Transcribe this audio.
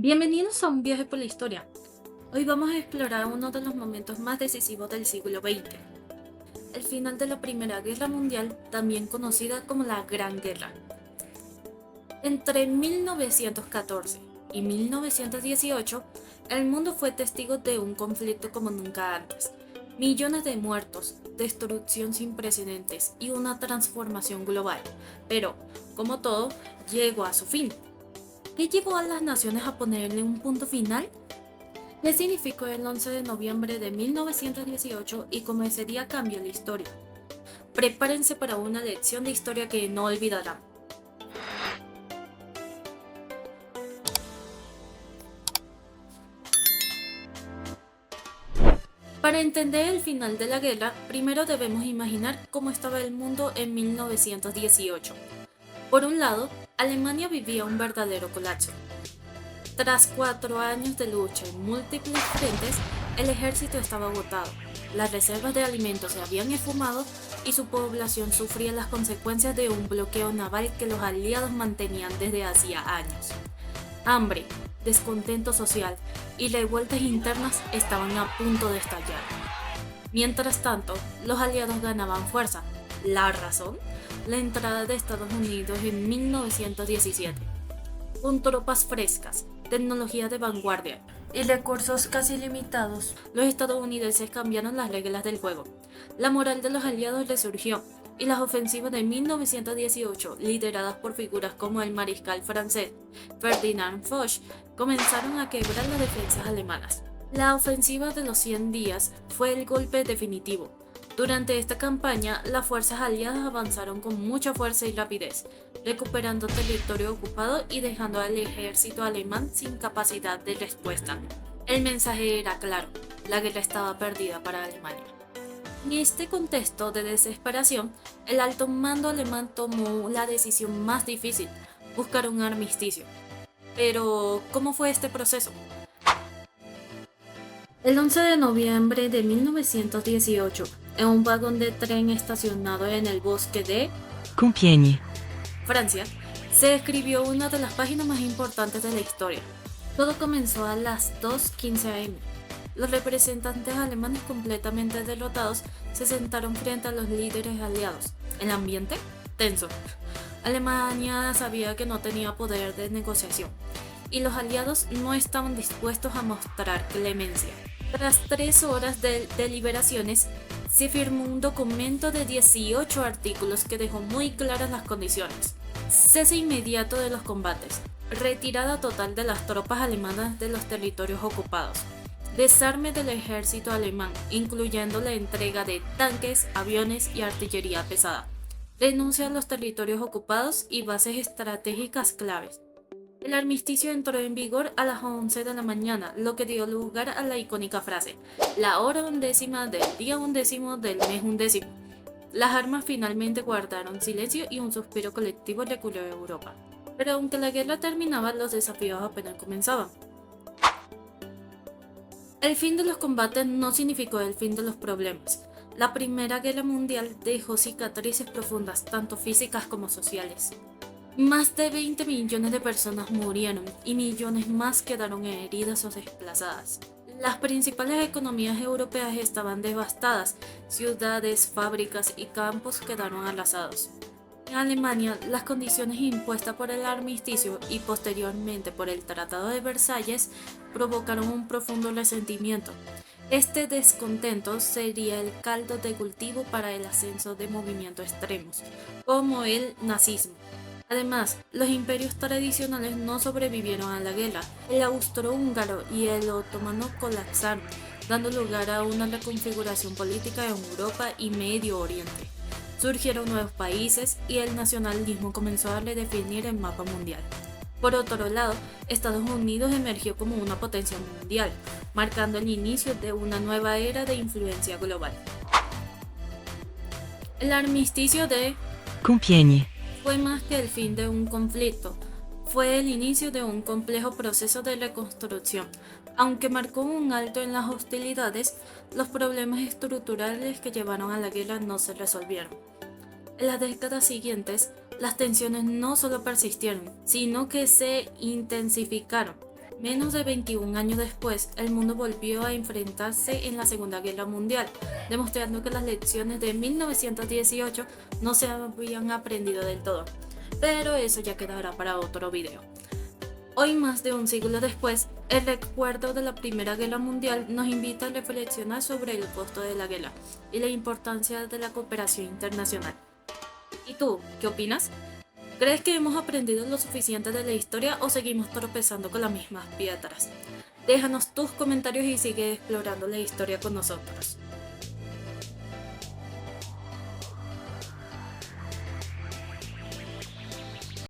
Bienvenidos a un viaje por la historia. Hoy vamos a explorar uno de los momentos más decisivos del siglo XX, el final de la Primera Guerra Mundial, también conocida como la Gran Guerra. Entre 1914 y 1918, el mundo fue testigo de un conflicto como nunca antes. Millones de muertos, destrucción sin precedentes y una transformación global. Pero, como todo, llegó a su fin. ¿Qué llevó a las naciones a ponerle un punto final? ¿Qué significó el 11 de noviembre de 1918 y cómo ese día cambió la historia? Prepárense para una lección de historia que no olvidarán. Para entender el final de la guerra, primero debemos imaginar cómo estaba el mundo en 1918. Por un lado, Alemania vivía un verdadero colapso. Tras 4 años de lucha en múltiples frentes, el ejército estaba agotado, las reservas de alimentos se habían esfumado y su población sufría las consecuencias de un bloqueo naval que los aliados mantenían desde hacía años. Hambre, descontento social y revueltas internas estaban a punto de estallar. Mientras tanto, los aliados ganaban fuerza. ¿La razón? La entrada de Estados Unidos en 1917. Con tropas frescas, tecnología de vanguardia y recursos casi limitados, los estadounidenses cambiaron las reglas del juego. La moral de los aliados resurgió y las ofensivas de 1918, lideradas por figuras como el mariscal francés Ferdinand Foch, comenzaron a quebrar las defensas alemanas. La ofensiva de los 100 días fue el golpe definitivo. Durante esta campaña, las fuerzas aliadas avanzaron con mucha fuerza y rapidez, recuperando territorio ocupado y dejando al ejército alemán sin capacidad de respuesta. El mensaje era claro: la guerra estaba perdida para Alemania. En este contexto de desesperación, el alto mando alemán tomó la decisión más difícil: buscar un armisticio. Pero, ¿cómo fue este proceso? El 11 de noviembre de 1918, en un vagón de tren estacionado en el bosque de Compiègne. Francia, se escribió una de las páginas más importantes de la historia. Todo comenzó a las 2:15 am. Los representantes alemanes, completamente derrotados, se sentaron frente a los líderes aliados. El ambiente tenso. Alemania sabía que no tenía poder de negociación y los aliados no estaban dispuestos a mostrar clemencia. Tras 3 horas de deliberaciones, se firmó un documento de 18 artículos que dejó muy claras las condiciones: cese inmediato de los combates, retirada total de las tropas alemanas de los territorios ocupados, desarme del ejército alemán, incluyendo la entrega de tanques, aviones y artillería pesada, renuncia a los territorios ocupados y bases estratégicas claves. El armisticio entró en vigor a las 11 de la mañana, lo que dio lugar a la icónica frase: la hora undécima del día undécimo del mes undécimo. Las armas finalmente guardaron silencio y un suspiro colectivo recorrió Europa. Pero aunque la guerra terminaba, los desafíos apenas comenzaban. El fin de los combates no significó el fin de los problemas. La Primera Guerra Mundial dejó cicatrices profundas, tanto físicas como sociales. Más de 20 millones de personas murieron y millones más quedaron heridas o desplazadas. Las principales economías europeas estaban devastadas, ciudades, fábricas y campos quedaron arrasados. En Alemania, las condiciones impuestas por el armisticio y posteriormente por el Tratado de Versalles provocaron un profundo resentimiento. Este descontento sería el caldo de cultivo para el ascenso de movimientos extremos, como el nazismo. Además, los imperios tradicionales no sobrevivieron a la guerra. El austrohúngaro y el otomano colapsaron, dando lugar a una reconfiguración política en Europa y Medio Oriente. Surgieron nuevos países y el nacionalismo comenzó a redefinir el mapa mundial. Por otro lado, Estados Unidos emergió como una potencia mundial, marcando el inicio de una nueva era de influencia global. El armisticio de Compiègne. fue más que el fin de un conflicto, fue el inicio de un complejo proceso de reconstrucción. Aunque marcó un alto en las hostilidades, los problemas estructurales que llevaron a la guerra no se resolvieron. En las décadas siguientes, las tensiones no solo persistieron, sino que se intensificaron. Menos de 21 años después, el mundo volvió a enfrentarse en la Segunda Guerra Mundial, demostrando que las lecciones de 1918 no se habían aprendido del todo. Pero eso ya quedará para otro video. Hoy, más de un siglo después, el recuerdo de la Primera Guerra Mundial nos invita a reflexionar sobre el costo de la guerra y la importancia de la cooperación internacional. ¿Y tú, qué opinas? ¿Crees que hemos aprendido lo suficiente de la historia o seguimos tropezando con las mismas piedras? Déjanos tus comentarios y sigue explorando la historia con nosotros.